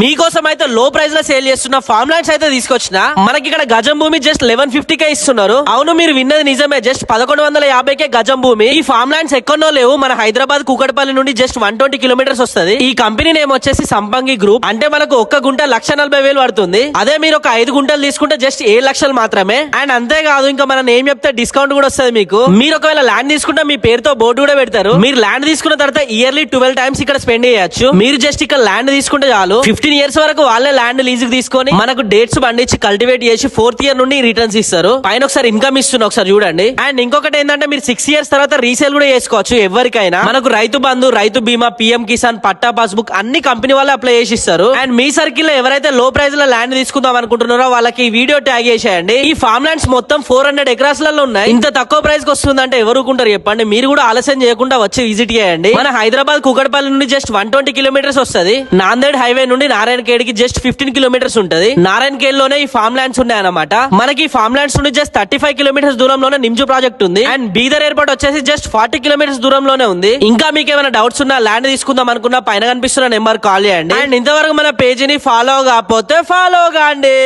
మీకోసం అయితే లో ప్రైస్ లో సేల్ చేస్తున్న ఫార్మ్ ల్యాండ్స్ అయితే తీసుకొచ్చిన. మనకి ఇక్కడ గజం భూమి జస్ట్ 1150 ఇస్తున్నారు. అవును, మీరు విన్నది నిజమే. జస్ట్ 1150 గజం భూమి. ఈ ఫార్మ్ ల్యాండ్స్ ఎక్కడో లేవు, మన హైదరాబాద్ కూకట్పల్లి నుండి జస్ట్ 120 కిలోమీటర్స్ వస్తుంది. ఈ కంపెనీ నేమ్ వచ్చేసి సంపంగి గ్రూప్. అంటే మనకు ఒక్క గుంట 1,40,000 పడుతుంది. అదే మీరు ఒక 5 గుంటలు తీసుకుంటే జస్ట్ 7 లక్షలు మాత్రమే. అండ్ అంతేకాదు, ఇంకా మన నేమ్ చెప్తే డిస్కౌంట్ కూడా వస్తుంది మీకు. మీరు ఒకవేళ ల్యాండ్ తీసుకుంటే మీ పేరుతో బోర్డు కూడా పెడతారు. మీరు ల్యాండ్ తీసుకున్న తర్వాత ఇయర్లీ 12 టైమ్స్ ఇక్కడ స్పెండ్ చేయొచ్చు. మీరు జస్ట్ ఇక్కడ ల్యాండ్ తీసుకుంటే చాలు. 15 ఇయర్స్ వరకు వాళ్ళే ల్యాండ్ లీజ్ తీసుకొని మనకు డేట్స్ పండించి కల్టివేట్ చేసి 4th ఇయర్ నుండి రిటర్న్స్ ఇస్తారు. పైన ఒకసారి ఇన్కమ్ ఇస్తున్నా, ఒకసారి చూడండి. అండ్ ఇంకొకటి ఏంటంటే మీరు 6 ఇయర్స్ తర్వాత రీసేల్ కూడా చేసుకోవచ్చు ఎవరికైనా. మనకు రైతు బంధు, రైతు బీమా, పిఎం కిసాన్, పట్టా పాస్బుక్ అన్ని కంపెనీ వాళ్ళే అప్లై చేసి ఇస్తారు. అండ్ మీ సర్కిల్ లో ఎవరైతే లో ప్రైస్ లో ల్యాండ్ తీసుకుందాం అనుకుంటున్నారో వాళ్ళకి ఈ వీడియో ట్యాగ్ చేసేయండి. ఈ ఫార్మ్ ల్యాండ్స్ మొత్తం 400 ఎకరాస్ లలో ఉన్నాయి. ఇంత తక్కువ ప్రైస్ కి వస్తుందంటే ఎవరుకుంటారు చెప్పండి. మీరు కూడా ఆలస్యం చేయకుండా వచ్చి విజిట్ చేయండి. మన హైదరాబాద్ కూకట్పల్లి నుండి జస్ట్ 120 కిలోమీటర్స్ వస్తుంది. నాందేడ్ హైవే నుండి నారాయణఖేడ్ కి జస్ట్ 15 కిలోమీటర్స్ ఉంటది. నారాయణఖేడ్ లోనే ఈ ఫార్మ్ ల్యాండ్స్ ఉన్నాయన్నమాట. మనకి ఫార్మ్ ల్యాండ్స్ నుండి జస్ట్ 35 కిలోమీటర్స్ దూరంలోనే నిమ్జు ప్రాజెక్ట్ ఉంది. అండ్ బీదర్ ఎయిర్పోర్ట్ వచ్చేసి జస్ట్ 40 కిలోమీటర్స్ దూరంలోనే ఉంది. ఇంకా మీకు ఏమైనా డౌట్స్ ఉన్నా, ల్యాండ్ తీసుకుందాం అనుకున్నా పైన కనిపిస్తున్న నెంబర్ కాల్ చేయండి. అండ్ ఇంతవరకు మన పేజీని ఫాలో కాకపోతే ఫాలో కాండి.